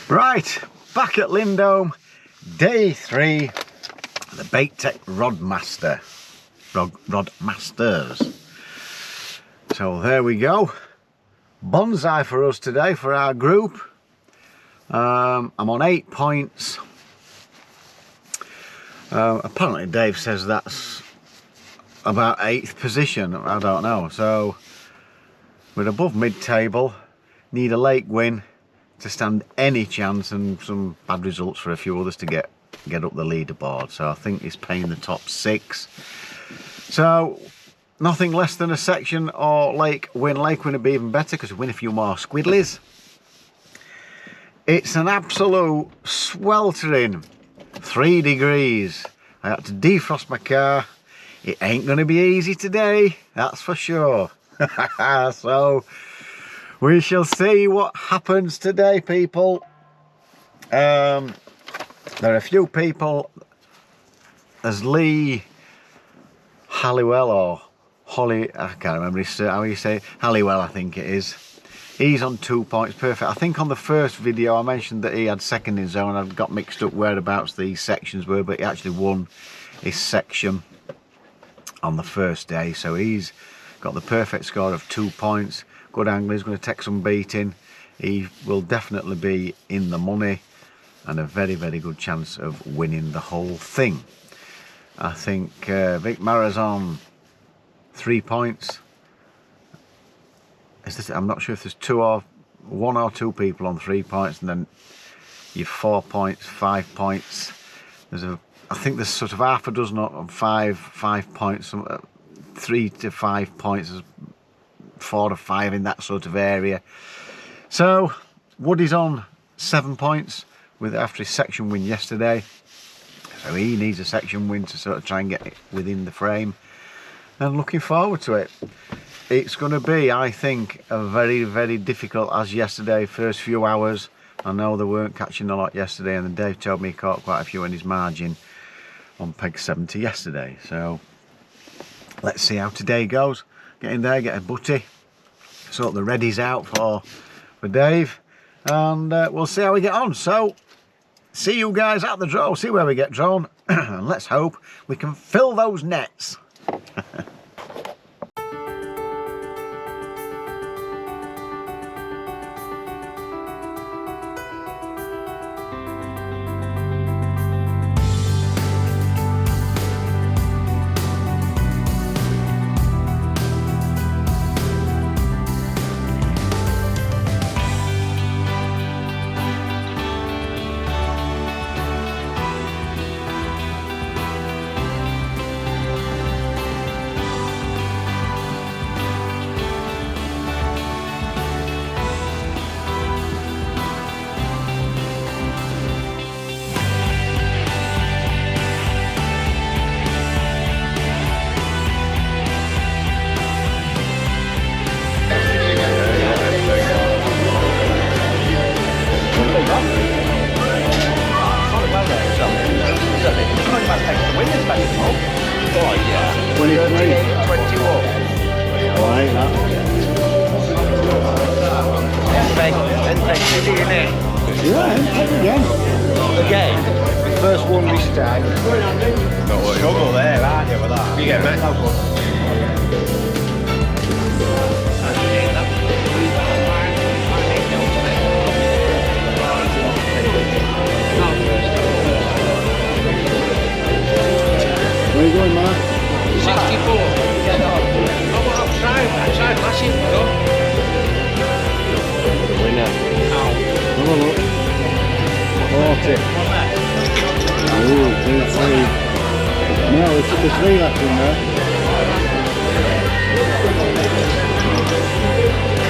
Right, back at Lindholme, day 3, the Baitech Rodmasters. So there we go, bonsai for us today for our group. I'm on 8 points. Apparently Dave says that's about 8th position, I don't know. So we're above mid-table, need a lake win to stand any chance, and some bad results for a few others to get up the leaderboard. So I think he's paying the top 6. So nothing less than a section or lake win. Lake win would be even better because we win a few more squidlies. It's an absolute sweltering 3 degrees. I had to defrost my car. It ain't going to be easy today, that's for sure. So we shall see what happens today, people. There are a few people, as Lee Halliwell or Holly, I can't remember how you say it, Halliwell I think it is. He's on 2 points, perfect. I think on the first video I mentioned that he had second in zone. I got mixed up whereabouts these sections were, but he actually won his section on the first day. So he's got the perfect score of 2 points. Good angler, he's going to take some beating. He will definitely be in the money and a very, very good chance of winning the whole thing. I think Vic Mara's on 3 points. I'm not sure if there's 1 or 2 people on 3 points, and then you've 4 points, 5 points. I think there's sort of half a dozen on 5 points, 3 to 5 points, 4 to 5 in that sort of area. So Woody's on 7 points after his section win yesterday. So he needs a section win to sort of try and get it within the frame. And looking forward to it. It's going to be, I think, a very, very difficult as yesterday, first few hours. I know they weren't catching a lot yesterday, and then Dave told me he caught quite a few in his margin on peg 70 yesterday. So let's see how today goes. Get in there, get a butty, sort the readies out for Dave, and we'll see how we get on. So see you guys at the draw, see where we get drawn, and let's hope we can fill those nets. Again, first one we start. Struggle there, aren't you, with that? You get met. Where are you going, Mark? 64. I tried lashing though. Winner. Have a look. 40. Ooh, 3. No, it's the 3 left in there.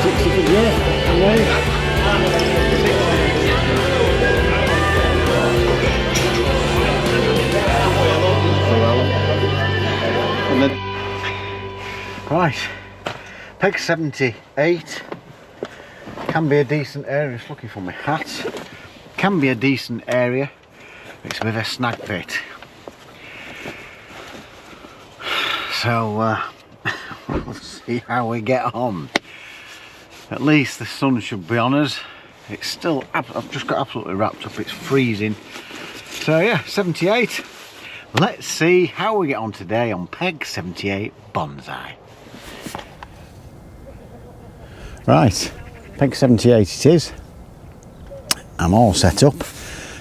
60 for Jeff. And then right, peg 78 can be a decent area. Just looking for my hat. Can be a decent area. It's a bit of a snag pit. So we'll see how we get on. At least the sun should be on us. It's still, I've just got absolutely wrapped up, it's freezing. So yeah, 78. Let's see how we get on today on Peg 78 Bonsai. Right, Peg 78 it is. I'm all set up.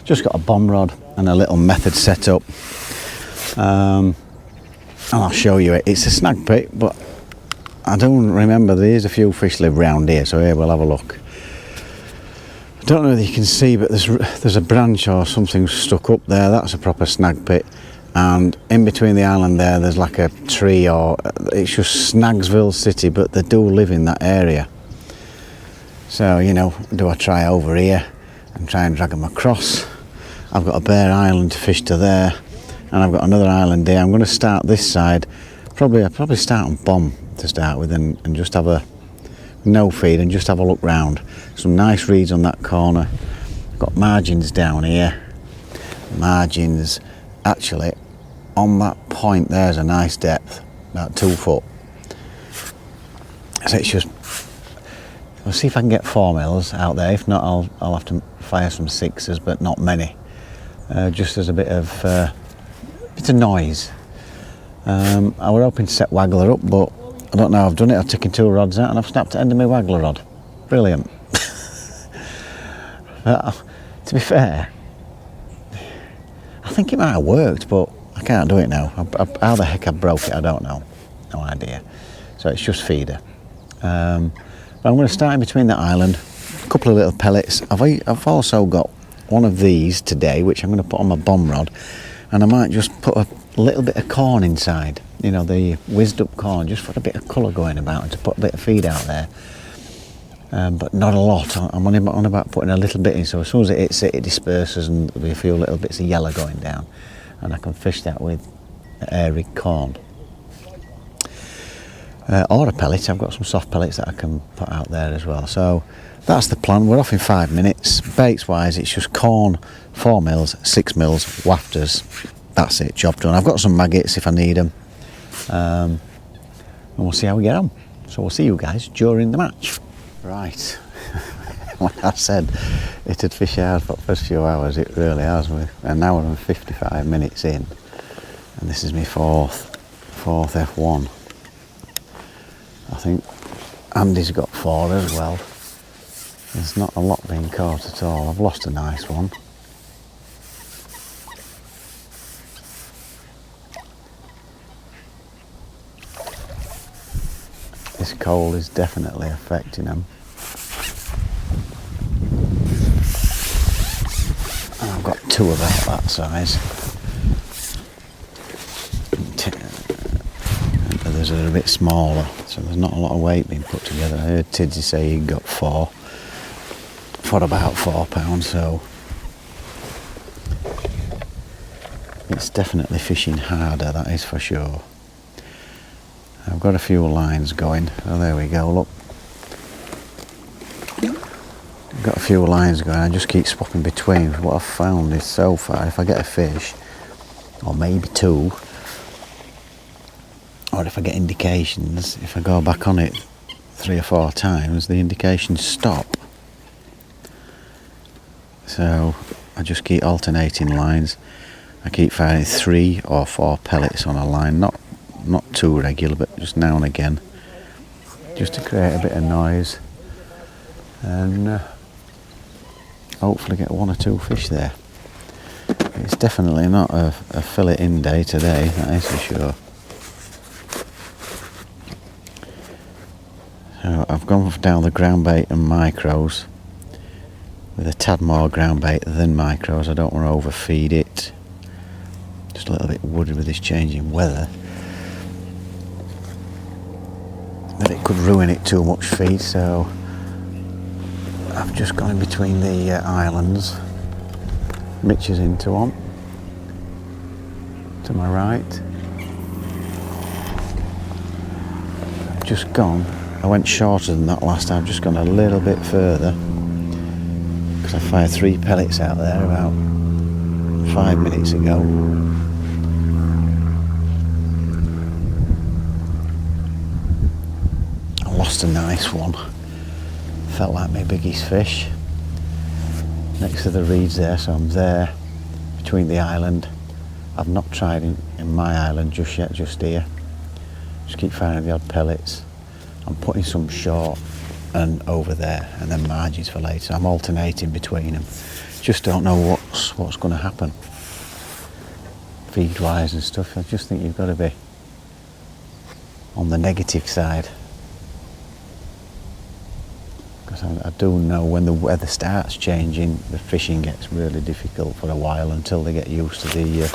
Just got a bomb rod and a little method set up. And I'll show you it. It's a snag pit, but I don't remember, there's a few fish live round here, so here we'll have a look. I don't know whether you can see, but there's a branch or something stuck up there. That's a proper snag pit. And in between the island there's like a tree, or it's just Snagsville City, but they do live in that area. So, you know, do I try over here and try and drag them across? I've got a bare island to fish to there, and I've got another island here. I'm going to start this side. I'll probably start on bomb to start with, and just have a no feed and just have a look round. Some nice reeds on that corner. Got margins down here. Margins, actually, on that point there's a nice depth, about 2 foot. So it's just, I'll see if I can get 4mm out there. If not, I'll have to fire some 6s, but not many. Just as a bit of noise. I were hoping to set waggler up, but I don't know, I've done it. I've taken 2 rods out and I've snapped the end of my waggler rod. Brilliant. To be fair, I think it might have worked, but I can't do it now. How the heck I broke it, I don't know. No idea. So it's just feeder. But I'm going to start in between that island. A couple of little pellets. I've also got one of these today, which I'm going to put on my bomb rod, and I might just put a little bit of corn inside. You know, the whizzed up corn, just for a bit of colour going about, and to put a bit of feed out there. But not a lot. I'm only on about putting a little bit in, so as soon as it hits it, it disperses and there'll be a few little bits of yellow going down, and I can fish that with airy corn. Or a pellet. I've got some soft pellets that I can put out there as well. So that's the plan. We're off in 5 minutes. Baits wise, it's just corn, 4mm, 6mm, wafters. That's it, job done. I've got some maggots if I need them. And we'll see how we get on. So we'll see you guys during the match. Right. Like I said, it had fish hard for the first few hours, it really has. And now we're 55 minutes in, and this is my fourth F1. I think Andy's got 4 as well. There's not a lot being caught at all. I've lost a nice one. This cold is definitely affecting them. And I've got 2 about that size. Others are a bit smaller, so there's not a lot of weight being put together. I heard Tidsy say he got 4 for about £4, so it's definitely fishing harder, that is for sure. I've got a few lines going. Oh, there we go, look. I've got a few lines going. I just keep swapping between. What I've found is, so far, if I get a fish, or maybe 2, or if I get indications, if I go back on it 3 or 4 times, the indications stop. So I just keep alternating lines. I keep firing 3 or 4 pellets on a line, not too regular, but just now and again, just to create a bit of noise, and hopefully get 1 or 2 fish there. It's definitely not a fillet in day today, that is for sure. So I've gone down the ground bait and micros with a tad more ground bait than micros. I don't want to overfeed it. Just a little bit worried with this changing weather that it could ruin it too much feed, so I've just gone in between the islands. Mitch is into one to my right. I've just gone, I went shorter than that last time. I've just gone a little bit further because I fired 3 pellets out there about 5 minutes ago. I lost a nice one. Felt like my biggest fish. next to the reeds there, so I'm there between the island. I've not tried in my island just yet, just here. Just keep finding the odd pellets. I'm putting some short and over there, and then margins for later. I'm alternating between them. Just don't know what's going to happen feed wise and stuff. I just think you've got to be on the negative side, because I do know when the weather starts changing, the fishing gets really difficult for a while until they get used to the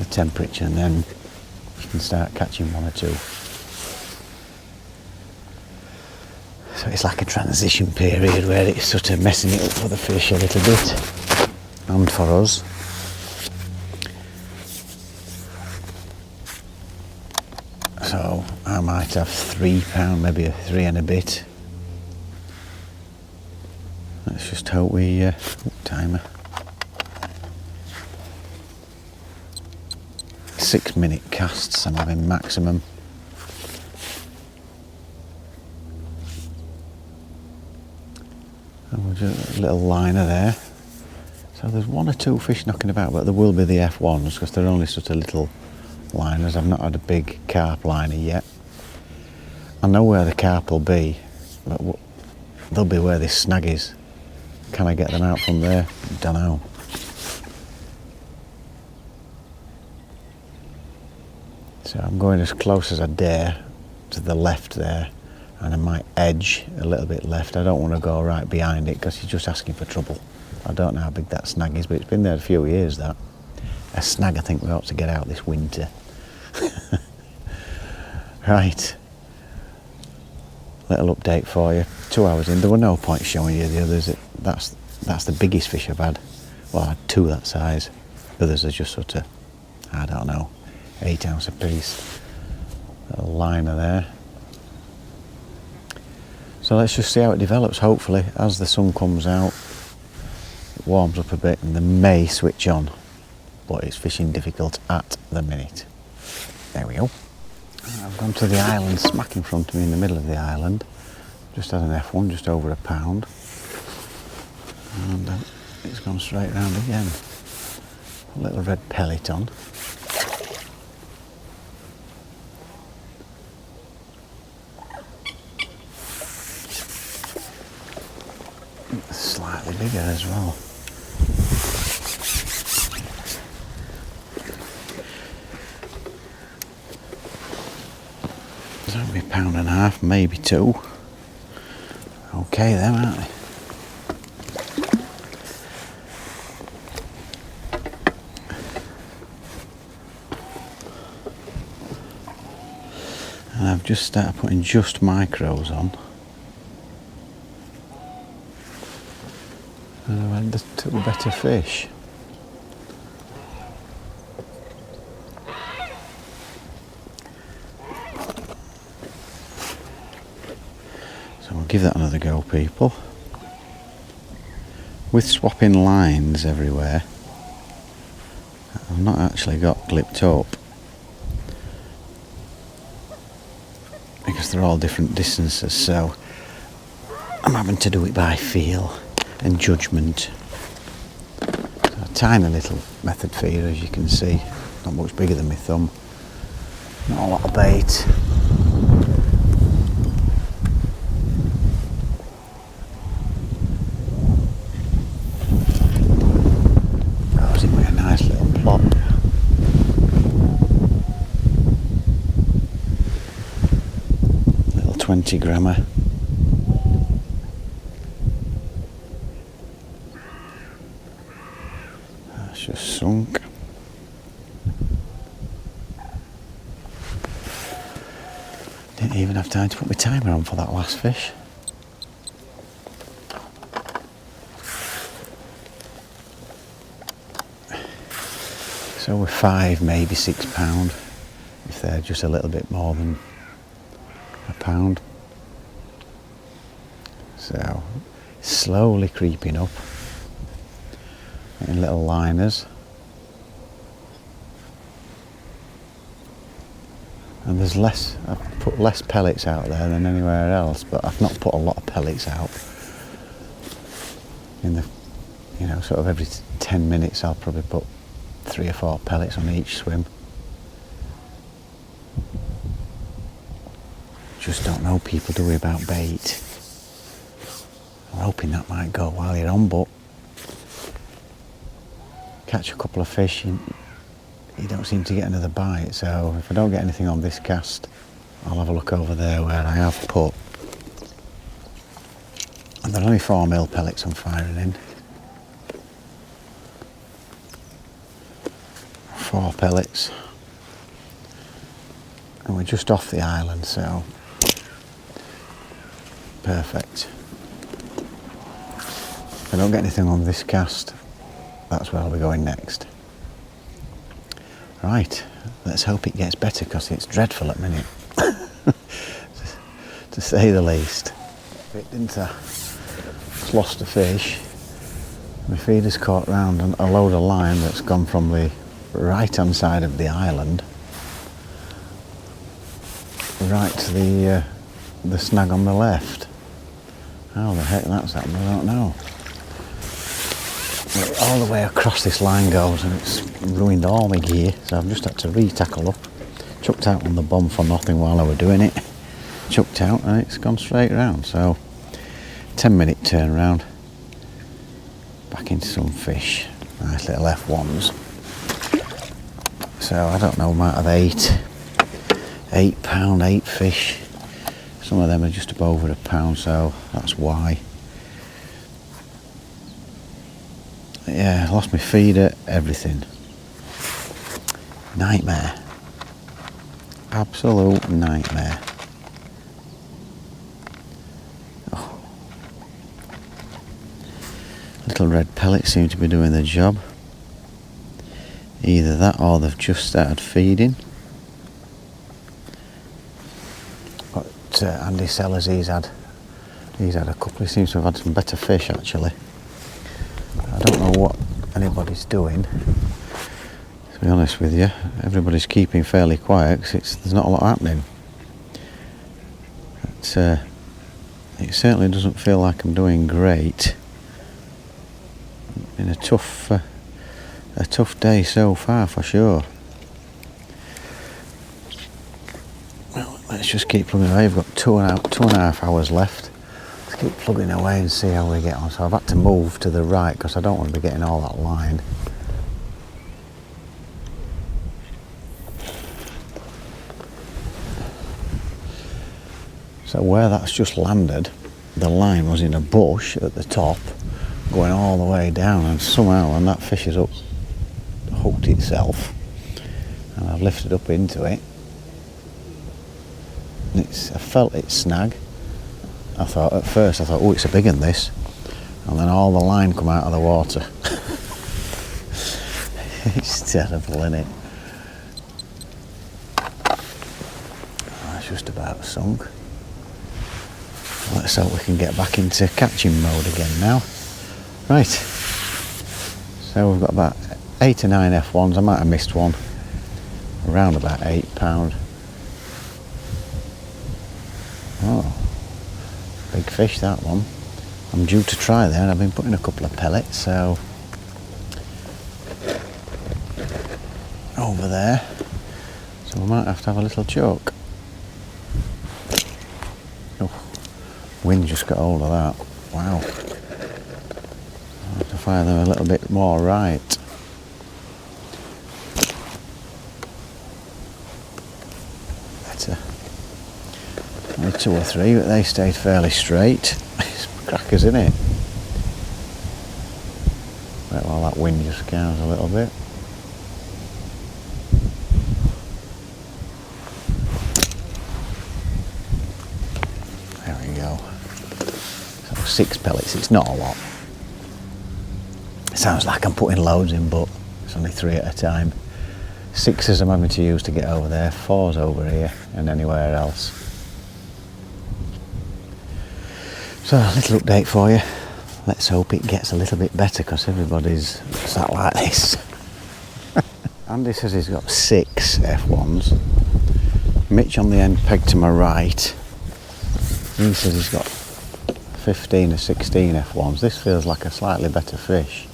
temperature, and then you can start catching one or two. So it's like a transition period where it's sort of messing it up for the fish a little bit, and for us. So I might have £3, maybe a 3 and a bit. Let's just hope we timer. 6-minute casts I'm having maximum. And we'll just a little liner there. So there's 1 or 2 fish knocking about, but there will be the F1s because they're only sort of little liners. I've not had a big carp liner yet. I know where the carp will be, but they'll be where this snag is. Can I get them out from there? Don't know. So I'm going as close as I dare to the left there, and I might edge a little bit left. I don't want to go right behind it because you're just asking for trouble. I don't know how big that snag is, but it's been there a few years, that. A snag I think we ought to get out this winter. Right. Little update for you. 2 hours in. There were no point showing you the others. That's the biggest fish I've had. Well, I had 2 that size. The others are just sort of, I don't know, 8 ounce a piece. Little liner there. So let's just see how it develops. Hopefully, as the sun comes out, it warms up a bit and they may switch on. But it's fishing difficult at the minute. There we go. I've gone to the island, smack in front of me in the middle of the island. Just had an F1, just over £1. And it's gone straight round again. A little red pellet on. Slightly bigger as well. That'll be £1.5, maybe 2. Okay then, aren't they? And I've just started putting just micros on. And I've had the 2 better fish. So we'll give that another go, people. With swapping lines everywhere, I've not actually got clipped up because they're all different distances, so I'm having to do it by feel and judgment. So a tiny little method feeder, as you can see, not much bigger than my thumb, not a lot of bait. Goes in with a nice little plop. Little 20 grammer. Just sunk. Didn't even have time to put my timer on for that last fish. So we're £5, maybe £6, if they're just a little bit more than £1. So slowly creeping up. In little liners, and there's less, I've put less pellets out there than anywhere else, but I've not put a lot of pellets out. in the, you know, sort of every 10 minutes I'll probably put 3 or 4 pellets on each swim. Just don't know people, do we, about bait. I'm hoping that might go while you're on, but catch a couple of fish, you don't seem to get another bite. So if I don't get anything on this cast, I'll have a look over there where I have put, and there are only 4mm pellets I'm firing in. 4 pellets, and we're just off the island, so perfect. If I don't get anything on this cast, that's where I'll be going next. Right, let's hope it gets better, because it's dreadful at the minute, to say the least. Bit, didn't I? Just lost a fish. My feeder's caught round a load of line that's gone from the right hand side of the island right to the snag on the left. How the heck that's happened, I don't know. But all the way across this line goes, and it's ruined all my gear, so I've just had to re-tackle up. Chucked out on the bomb for nothing while I were doing it. Chucked out and it's gone straight round, so 10-minute turnaround. Back into some fish. Nice little F1s. So I don't know, might have 8 pound, 8 fish. Some of them are just above over £1, so that's why. Yeah, lost my feeder, everything. Nightmare. Absolute nightmare. Oh. Little red pellets seem to be doing the job. Either that or they've just started feeding. But Andy Sellers, he's had a couple. He seems to have had some better fish actually. I don't know what anybody's doing, to be honest with you. Everybody's keeping fairly quiet because there's not a lot happening. But, it certainly doesn't feel like I'm doing great. Been a tough day so far, for sure. Well, let's just keep plugging away. We've got two and a half hours left. Let's keep plugging away and see how we get on. So I've had to move to the right because I don't want to be getting all that line. So where that's just landed, the line was in a bush at the top, going all the way down, and somehow when that fish is up, hooked itself, and I've lifted up into it. I felt it snag. At first I thought, oh, it's a big one this, and then all the line come out of the water. It's terrible, isn't it? That's just about sunk. Let's hope we can get back into catching mode again now. Right, so we've got about 8 or 9 F1s. I might have missed one. Around about £8. Oh, big fish that one. I'm due to try there, and I've been putting a couple of pellets, so over there. So we might have to have a little choke. Oh, wind just got hold of that. Wow. I'll have to fire them a little bit more right. Better. Only 2 or 3, but they stayed fairly straight. It's crackers, isn't it? Right, well, that wind just counts a little bit. There we go. So 6 pellets, it's not a lot. It sounds like I'm putting loads in, but it's only 3 at a time. 6s I'm having to use to get over there, 4s over here and anywhere else. So a little update for you. Let's hope it gets a little bit better because everybody's sat like this. Andy says he's got 6 F1s. Mitch on the end peg to my right. He says he's got 15 or 16 F1s. This feels like a slightly better fish.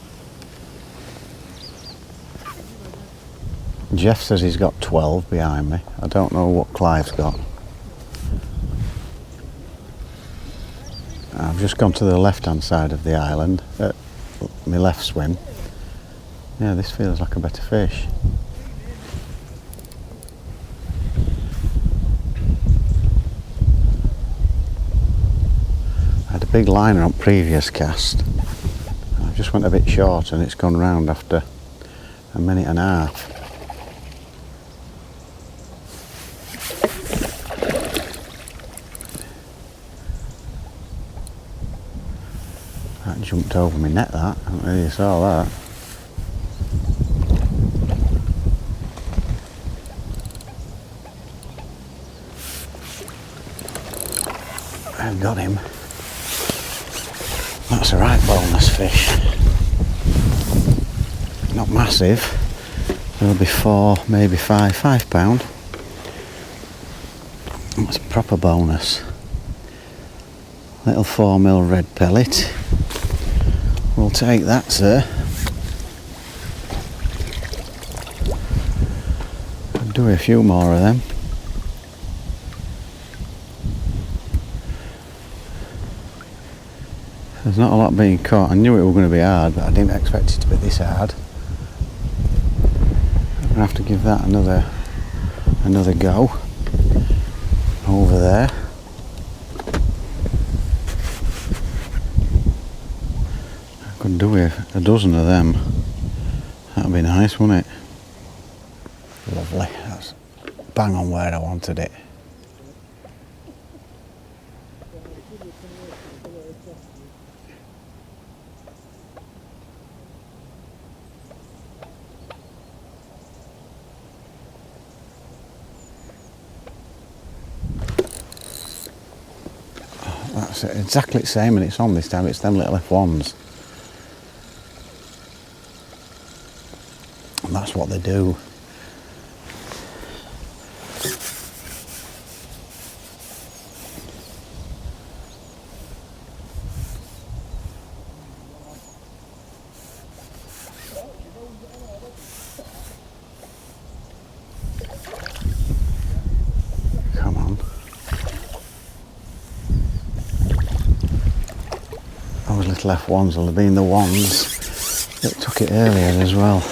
Jeff says he's got 12 behind me. I don't know what Clive's got. I've just gone to the left hand side of the island, my left swim. Yeah, this feels like a better fish. I had a big liner on previous cast. I just went a bit short and it's gone round after a minute and a half. That jumped over my net, that. I don't know if you saw that. I've got him. That's a right bonus fish. Not massive. There'll be 4, maybe 5 pound. That's a proper bonus. Little 4mm red pellet. We'll take that, sir. I'll do a few more of them. There's not a lot being caught. I knew it was going to be hard, but I didn't expect it to be this hard. I'm going to have to give that another go. Over there. I could do with a dozen of them. That'd be nice, wouldn't it? Lovely. That's bang on where I wanted it. That's exactly the same, and it's on this time. It's them little F1s. And that's what they do. Come on. Those little F1s will have been the ones that took it earlier as well.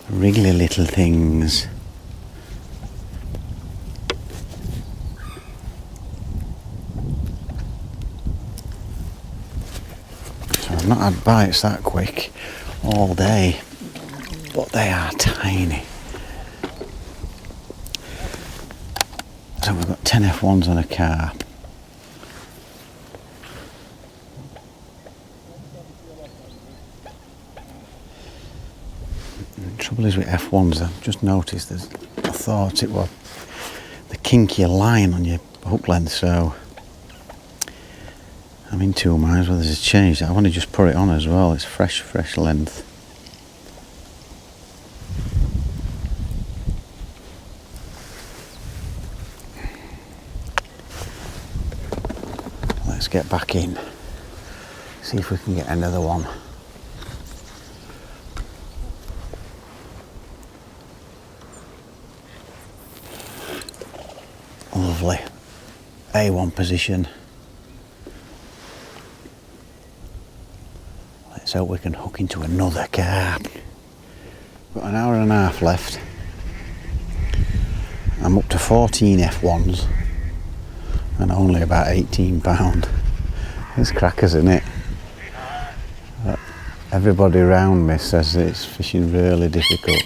Wriggly little things. So I've not had bites that quick all day, but they are tiny. So we've got 10 F1s on a car. The trouble is with F1s, I've just noticed I thought it was the kinkier line on your hook length, so I'm in 2 minds whether there's a change. I want to just put it on as well. It's fresh length. Let's get back in, see if we can get another one. Lovely. A1 position. Let's hope we can hook into another carp. Got an hour and a half left. I'm up to 14 F1s and only about 18 pound. It's crackers, isn't it? Everybody around me says it's fishing really difficult.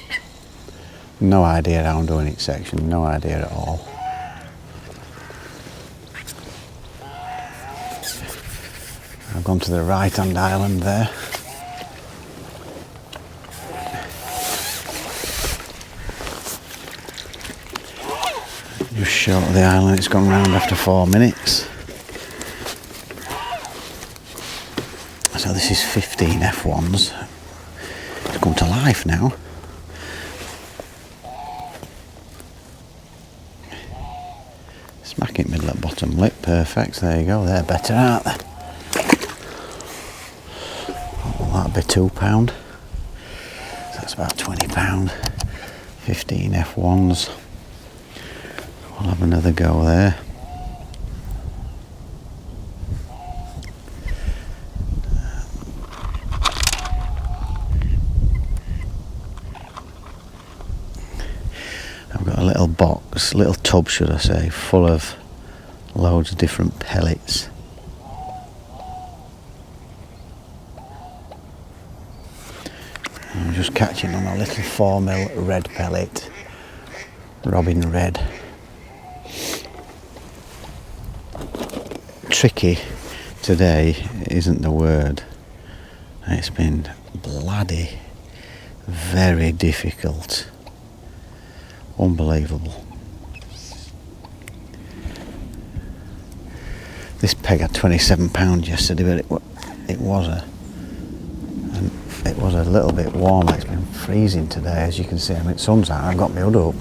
No idea how I'm doing it section, no idea at all. I've gone to the right hand island there. Just short of the island, it's gone round after 4 minutes. So this is 15 F1s. It's come to life now. It's Smack it middle at bottom lip, perfect. There you go, they're better, aren't they? Oh, that'll be £2. So that's about £20. 15 F1s. We'll have another go there. I've got a little box, little tub should I say, full of loads of different pellets. I'm just catching on a little 4mm red pellet, Robin Red. Tricky today isn't the word. It's been bloody very difficult. Unbelievable. This peg had £27 yesterday, but it was a little bit warmer. It's been freezing today, as you can see. I mean, sun's out. I've got my hood up.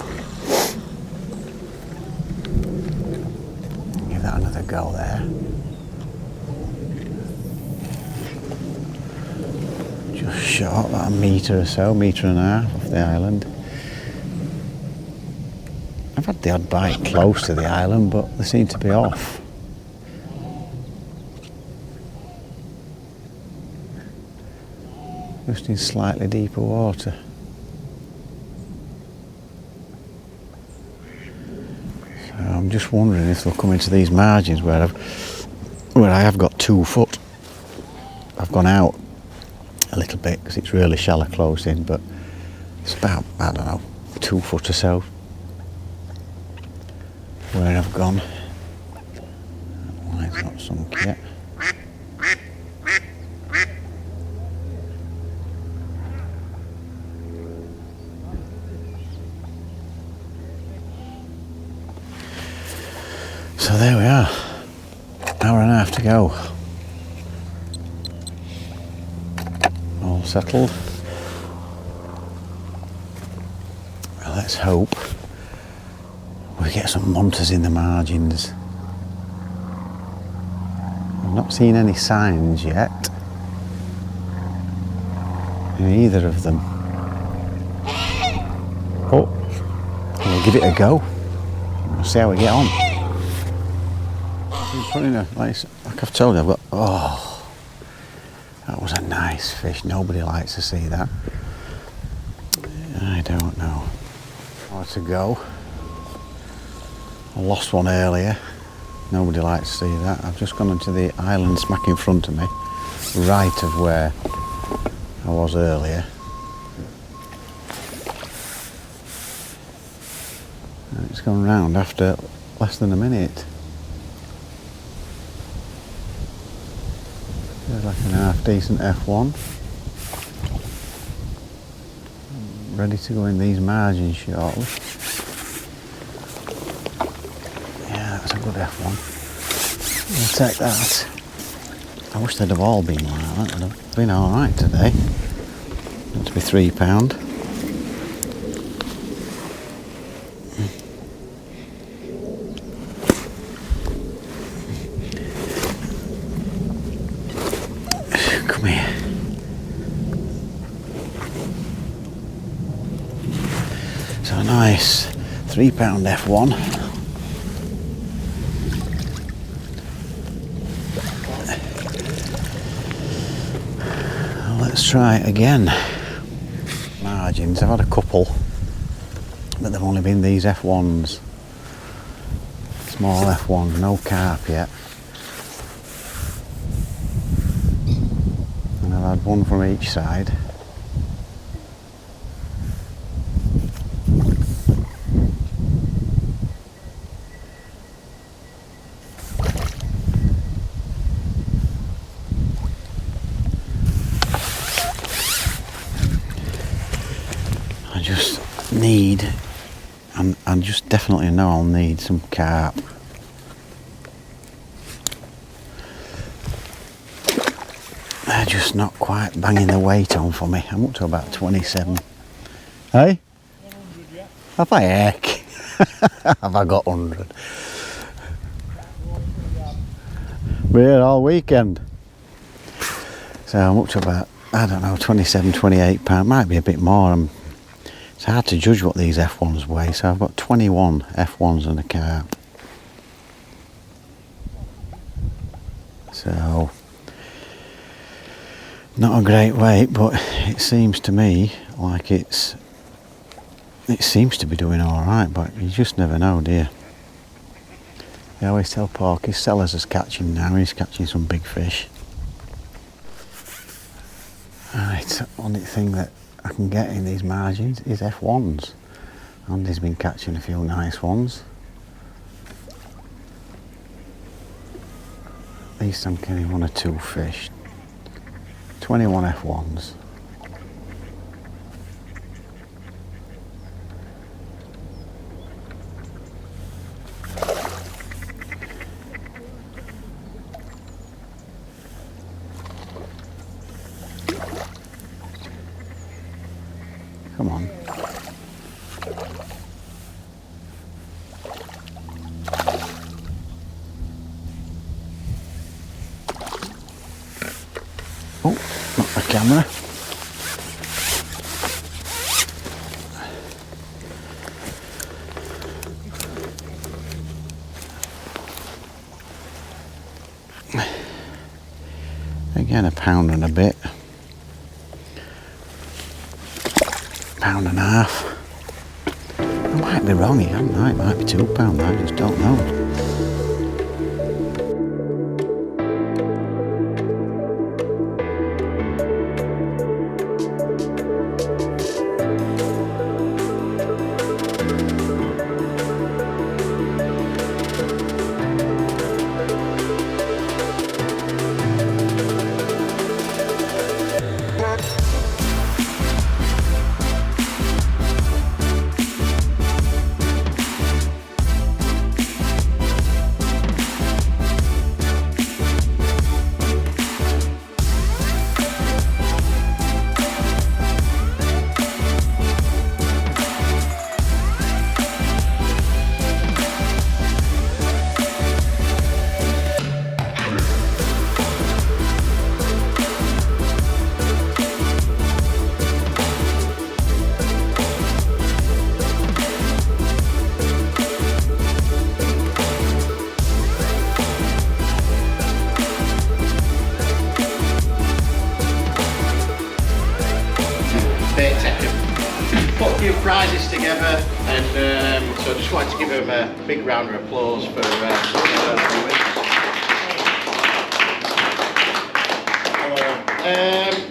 Give that another go there. Just short, about a metre or so, metre and a half off the island. I've had the odd bite close to the island, but they seem to be off. Just in slightly deeper water. So I'm just wondering if they'll come into these margins where I have got 2 foot. I've gone out a little bit because it's really shallow close in, but it's about, I don't know, 2 foot or so where I've gone. That line's not sunk yet. So there we are, hour and a half to go. All settled. Well, let's hope we get some munters in the margins. I've not seen any signs yet in either of them. Oh, we'll give it a go. We'll see how we get on. Like I've told you, I've got, oh, that was a nice fish. Nobody likes to see that. I don't know. How to go. I lost one earlier. Nobody likes to see that. I've just gone into the island smack in front of me, right of where I was earlier. And it's gone round after less than a minute. There's like an half decent F1. Ready to go in these margins shortly. Yeah, that's a good F1. We'll take that. I wish they'd have all been like that. They'd have been alright today. Got to be £3. Come here. So a nice £3 F1. Well, let's try it again. Margins, I've had a couple, but they've only been these F1s. Small F1s, no carp yet. I've had one from each side. I just need, and I just definitely know I'll need some carp. They're just not quite banging the weight on for me. I'm up to about 27. Hey? Have I heck? Have I got 100? We're here all weekend. So I'm up to about, I don't know, 27, 28 pound, might be a bit more. It's hard to judge what these F1s weigh, so I've got 21 F1s in the car. So, not a great weight, but it seems to me like it seems to be doing alright, but you just never know, do you? I always tell Porky, Sellers is catching now, he's catching some big fish. Right, only thing that I can get in these margins is F1s. Andy's been catching a few nice ones. At least I'm getting 1 or 2 fish. 21 F1s. Come on. Oh, not the camera. Again, a pound and a bit. £1.5. I might be wrong here, it might be £2, I just don't know. Baitech put a few prizes together, and so I just wanted to give them a big round of applause for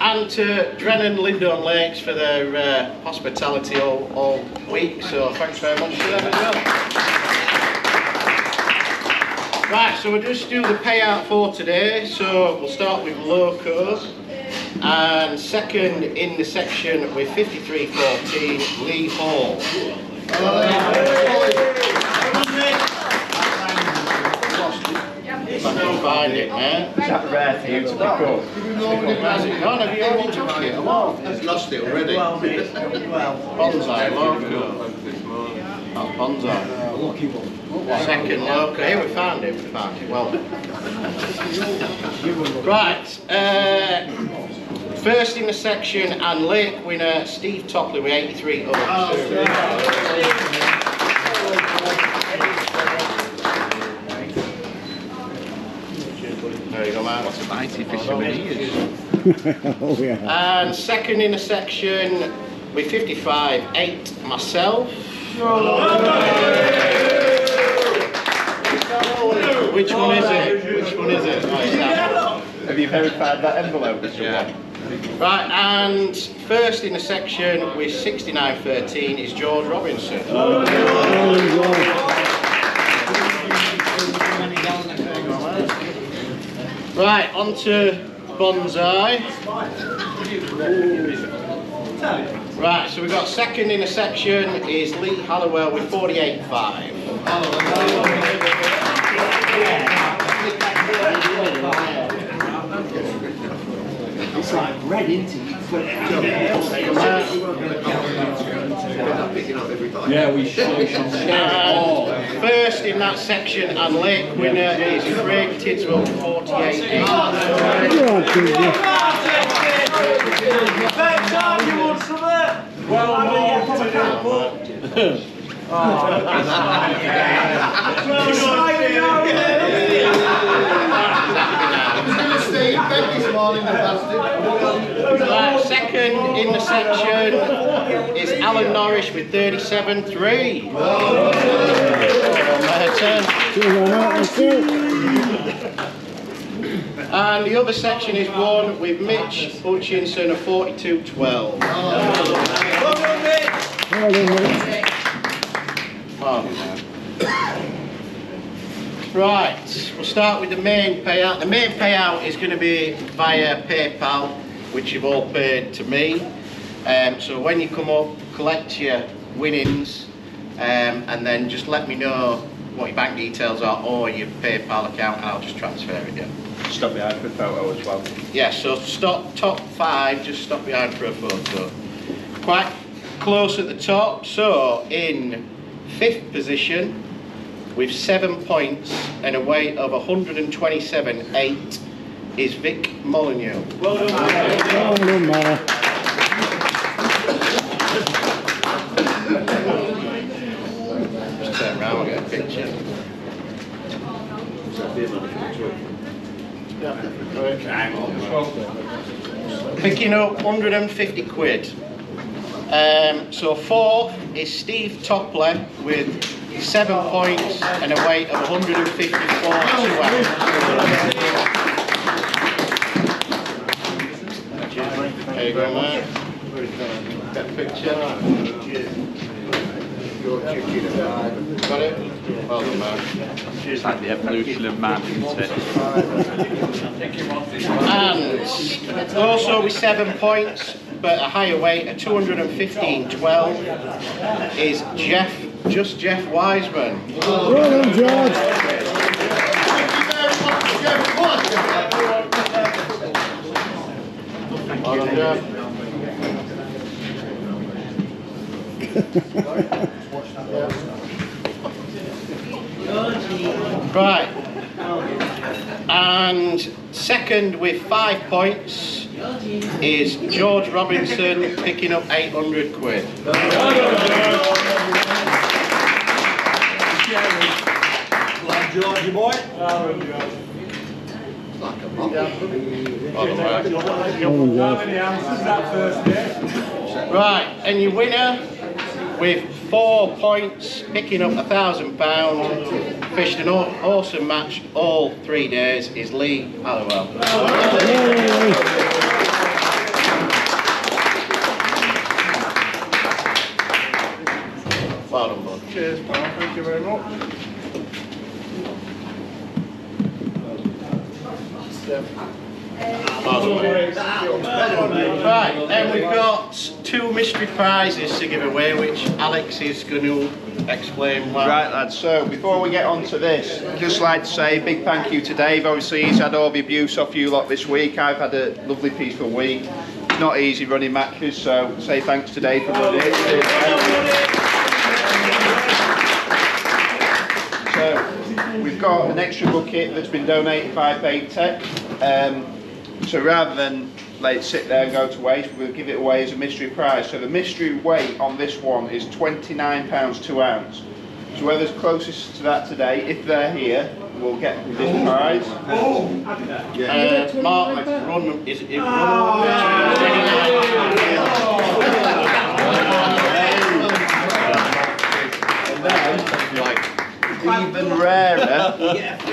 and to Drennan Lindholme Lakes for their hospitality all week, so thanks very much to them as well. Right, so we'll just do the payout for today. So we'll start with locos, and second in the section with 53.14, Lee Hall. If I can find it, man. Is that rare for you to pick up? Where's it gone? Have you already took it? I've lost it already. Bonsai loco. That's bonsai. Lucky one. Second loco. Here we found it. Well done. Right. First in the section and lake winner Steve Topley with 83 overs. There you go, man. What's a mighty fisherman he is. Oh yeah. And second in the section with 55, myself. Which one is it? Which one is it? Oh, it's that. Have you verified that envelope, Mr. Yeah. Right, and first in the section with 69.13 is George Robinson. Right, on to bonsai. Right, so we've got second in the section is Lee Halliwell with 48.5. It's like red, isn't it? Yeah, we should. First in that section and lake winner is Craig Tidswell, 48. Right, second in the section is Alan Norris with 37.3. And the other section is won with Mitch Hutchinson of 42.12. Right, we'll start with the main payout. The main payout is going to be via PayPal, which you've all paid to me. So when you come up, collect your winnings, and then just let me know what your bank details are or your PayPal account, and I'll just transfer it. Yeah. Stop behind for a photo as well. Yeah, so stop top 5, just stop behind for a photo. Quite close at the top. So in 5th position with 7 points and a weight of 127.8 is Vic Molyneux. Well done, Well done, Mara. Just turn around and get a picture. Picking up 150 quid. So 4th is Steve Topley with 7 points and a weight of 154 There you go, mate. Get a picture. Got it? Well done, man. It's like the evolution of man, isn't it? And also with 7 points, but a higher weight, a 215.12, is Jeff Wiseman. Well done, George. Well done, Jeff. Right, and second with 5 points is George Robinson, picking up 800 quid. Georgie boy. Right, and your winner with 4 points, picking up £1,000, fished an awesome match all 3 days, is Lee Halliwell. Well done, bud. Cheers, pal. Thank you very much. Right, and we've got 2 mystery prizes to give away, which Alex is going to explain why. Right, lads, so before we get on to this, just like to say a big thank you to Dave. Obviously he's had all the abuse off you lot this week. I've had a lovely peaceful week. It's not easy running matches, so say thanks to Dave for running it. So we've got an extra bucket that's been donated by Baitech. So rather than let it sit there and go to waste, we'll give it away as a mystery prize. So the mystery weight on this one is £29 2 ounce. So whoever's closest to that today, if they're here, will get this prize. Mark, run, is it Even rarer,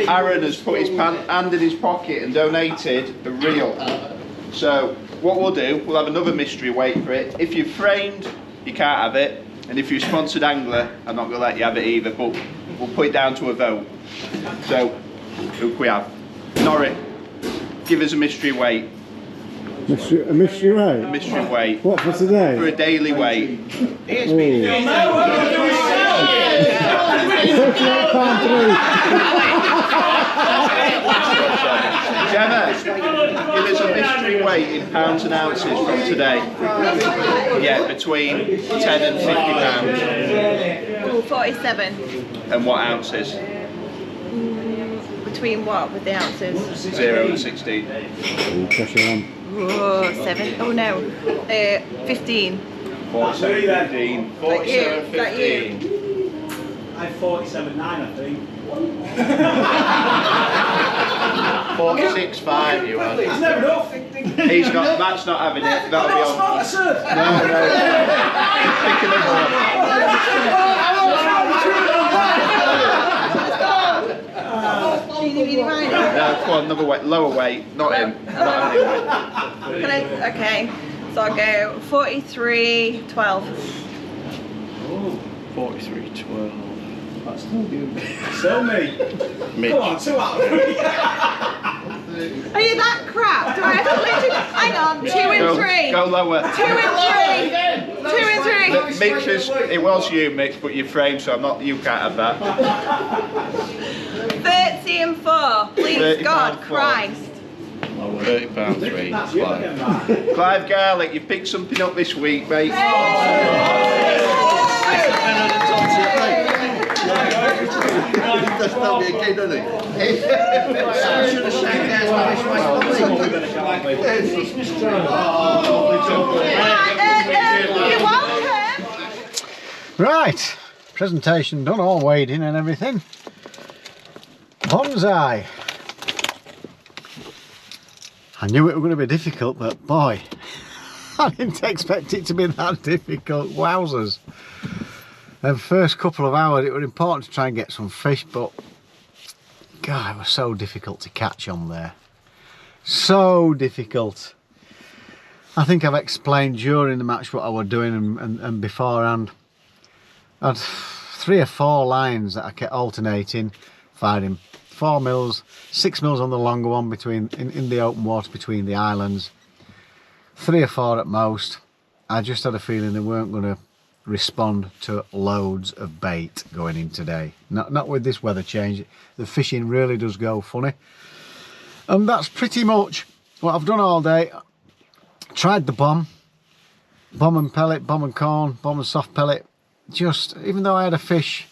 Aaron has put his hand in his pocket and donated a reel. So what we'll do, we'll have another mystery weight for it. If you're framed, you can't have it. And if you're a sponsored angler, I'm not going to let you have it either, but we'll put it down to a vote. So, who can we have? Norrie, give us a mystery weight. A mystery weight? A mystery weight. What, for today? For a daily weight. Gemma, give us a mystery weight weight in pounds and ounces from today? Yeah, between 10 and 50 pounds. Ooh, 47. And what ounces? Between what with the ounces? 0 and 16. Pressure on. Oh, 7. Oh no. 15. 47, 15. 47, That you? 15. I'm 47.9, I think. 46.5 you are. It's never enough. He's not, Matt's not having it. That'll be on. No. Pick another one. No, come on, another weight, lower weight, not him. Not him. Can I? Okay. So I'll go 43.12. 43.12. That's still good. Still me. Mitch. Come on, 2 out of 3. Are you that crap? Do I have to literally? Hang on. 2 and 3. Go lower. 2 and 3. 2 and 3. Mitch is, it was you, Mitch, but you're framed, so I'm not. You can't have that. 30 and 4. Please, 30 God, pound 4. Christ. £30.3. That's you again, man. Clive Garlick, you picked something up this week, mate. You're welcome. Right, presentation done, all weighed in and everything. Bonsai. I knew it was going to be difficult, but boy, I didn't expect it to be that difficult. Wowzers. The first couple of hours it was important to try and get some fish, but God, it was so difficult to catch on there. So difficult. I think I've explained during the match what I was doing and beforehand. I had 3 or 4 lines that I kept alternating, firing 4 mils, 6 mils on the longer one between in the open water between the islands, 3 or 4 at most. I just had a feeling they weren't going to respond to loads of bait going in today. Not with this weather change. The fishing really does go funny. And that's pretty much what I've done all day. Tried the bomb and pellet, bomb and corn, bomb and soft pellet. Just, even though I had a fish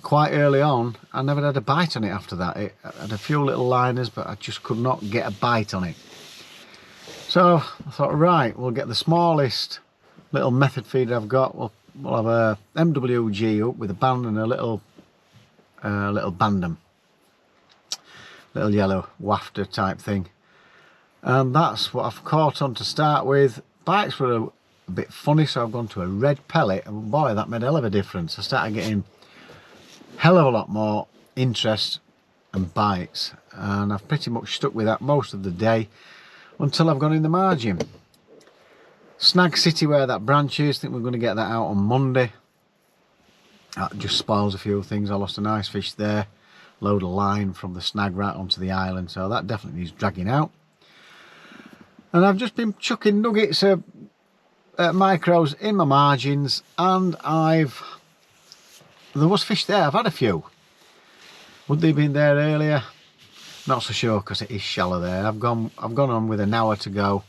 quite early on, I never had a bite on it after that. I had a few little liners, but I just could not get a bite on it. So I thought, right, we'll get the smallest little method feeder I've got. We'll have a MWG up with a band and a little bandem, little yellow wafter type thing, and that's what I've caught on to start with. Bites were a bit funny, so I've gone to a red pellet, and boy, that made a hell of a difference. I started getting hell of a lot more interest and bites, and I've pretty much stuck with that most of the day until I've gone in the margin. Snag City, where that branch is, I think we're going to get that out on Monday. That just spoils a few things. I lost a nice fish there, load of line from the snag right onto the island, so that definitely needs dragging out. And I've just been chucking nuggets of micros in my margins, and there was fish there. I've had a few. Would they have been there earlier? Not so sure, because it is shallow there. I've gone on with an hour to go,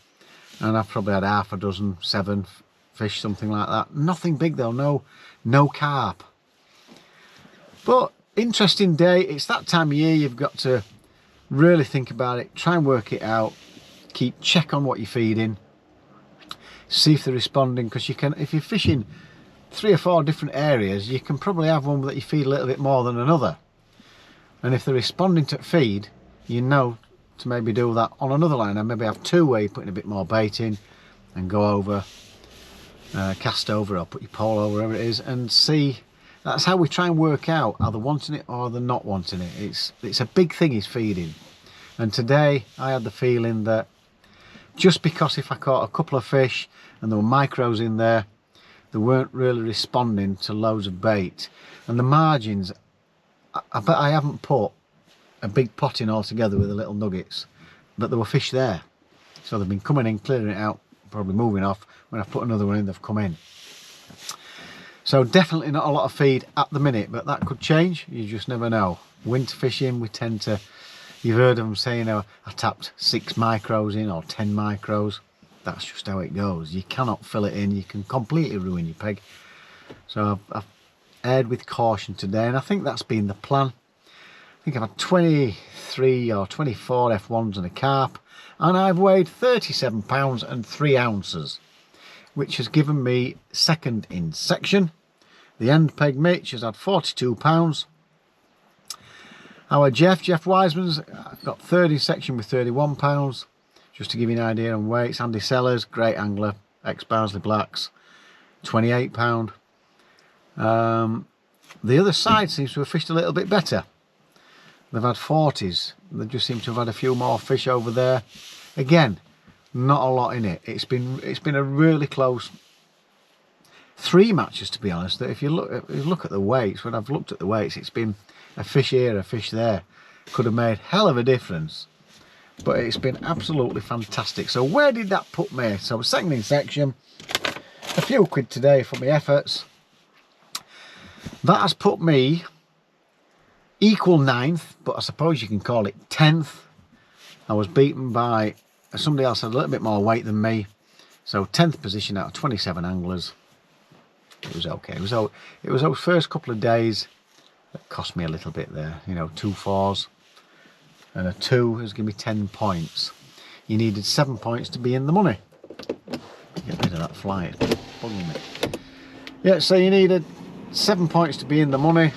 and I've probably had half a dozen, 7 fish, something like that. Nothing big though, no carp. But interesting day. It's that time of year you've got to really think about it, try and work it out, check on what you're feeding, see if they're responding, because you can, if you're fishing 3 or 4 different areas, you can probably have one that you feed a little bit more than another, and if they're responding to feed, you know to maybe do that on another line, and maybe have 2 where you're putting a bit more bait in and go over, cast over, or put your pole over, wherever it is, and see. That's how we try and work out, are they wanting it or they're not wanting it. It's a big thing, is feeding. And today I had the feeling that just because if I caught a couple of fish and there were micros in there, they weren't really responding to loads of bait. And the margins, I bet I haven't put a big pot in altogether with the little nuggets, but there were fish there. So they've been coming in, clearing it out, probably moving off. When I put another one in, they've come in. So definitely not a lot of feed at the minute, but that could change. You just never know. Winter fishing, we tend to You've heard of them saying, oh, I tapped 6 micros in or 10 micros. That's just how it goes. You cannot fill it in. You can completely ruin your peg. So I've aired with caution today, and I think that's been the plan. I think I've had 23 or 24 F1s and a carp, and I've weighed 37 pounds and 3 ounces, which has given me second in section. The end peg Mitch has had 42 pounds. Our Jeff Wiseman's got third in section with 31 pounds. Just to give you an idea on weights, Andy Sellers, great angler, ex-Barnsley Blacks, 28 pound. The other side seems to have fished a little bit better. They've had 40s. They just seem to have had a few more fish over there. Again, not a lot in it. It's been a really close 3 matches, to be honest. That if you look at the weights, when I've looked at the weights, it's been a fish here, a fish there. Could have made hell of a difference. But it's been absolutely fantastic. So where did that put me? So second in section, a few quid today for my efforts. That has put me equal 9th, but I suppose you can call it 10th. I was beaten by somebody else had a little bit more weight than me. So 10th position out of 27 anglers. It was okay. It was those first couple of days that cost me a little bit there. You know, 2 4s and a 2 has given me 10 points. You needed 7 points to be in the money. Get rid of that fly, it's bugging me. Yeah, so you needed 7 points to be in the money.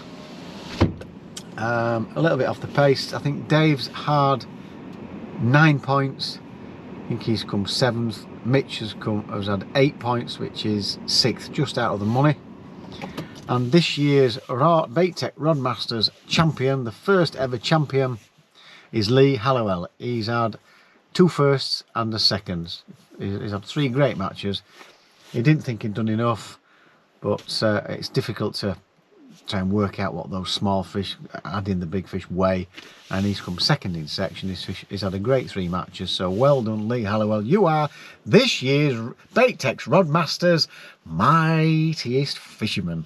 A little bit off the pace. I think Dave's had 9 points. I think he's come 7th. Mitch has had 8 points, which is 6th, just out of the money. And this year's Baitech Rodmasters champion, the first ever champion, is Lee Hallowell. He's had 2 firsts and a second. He's had 3 great matches. He didn't think he'd done enough, but it's difficult to try and work out what those small fish, adding the big fish, weigh. And he's come second in section. He's had a great 3 matches. So well done, Lee Hallowell. You are this year's Baitech Rodmasters mightiest fisherman.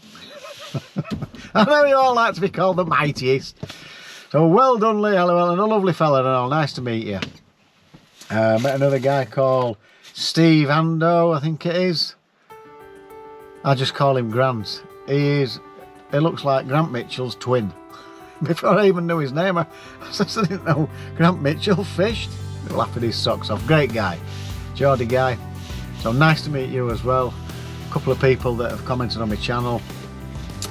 I know you all like to be called the mightiest. So well done, Lee Hallowell, and a lovely fella and all. Nice to meet you. Met another guy called Steve Ando, I think it is. I just call him Grant. He looks like Grant Mitchell's twin. Before I even knew his name, I just didn't know Grant Mitchell fished. Laughing his socks off. Great guy. Geordie guy. So nice to meet you as well. A couple of people that have commented on my channel.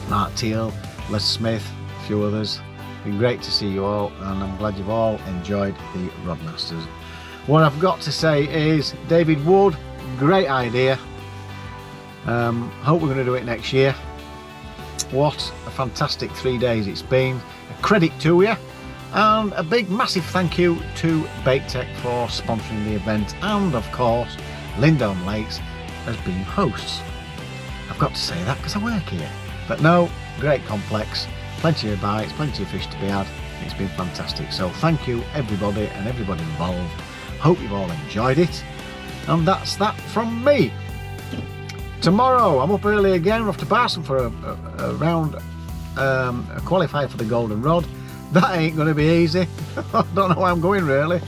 Mark Teal, Les Smith, a few others. Been great to see you all, and I'm glad you've all enjoyed the Rodmasters. What I've got to say is, David Wood, great idea. Hope we're going to do it next year. What a fantastic 3 days it's been. A credit to you, and a big massive thank you to Baitech for sponsoring the event, and of course Lindholme Lakes as being hosts. I've got to say that because I work here. But no, great complex, plenty of bites, plenty of fish to be had. It's been fantastic. So thank you everybody and everybody involved. Hope you've all enjoyed it. And that's that from me. Tomorrow I'm up early again. We're off to Barson for a round, a qualifier for the Golden Rod. That ain't going to be easy. I don't know where I'm going really.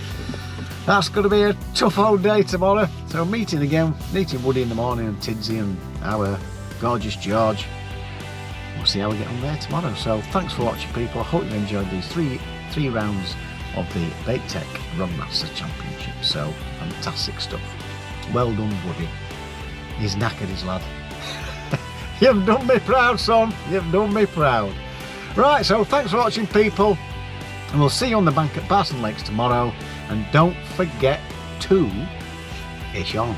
That's going to be a tough old day tomorrow. So meeting Woody in the morning, and Tidsy and our gorgeous George. We'll see how we get on there tomorrow. So thanks for watching, people. I hope you enjoyed these three rounds of the Baitech Rodmasters Championship. So fantastic stuff. Well done, Woody. He's knackered, his lad. You've done me proud, son. You've done me proud. Right, so thanks for watching, people. And we'll see you on the bank at Barson Lakes tomorrow. And don't forget to fish on.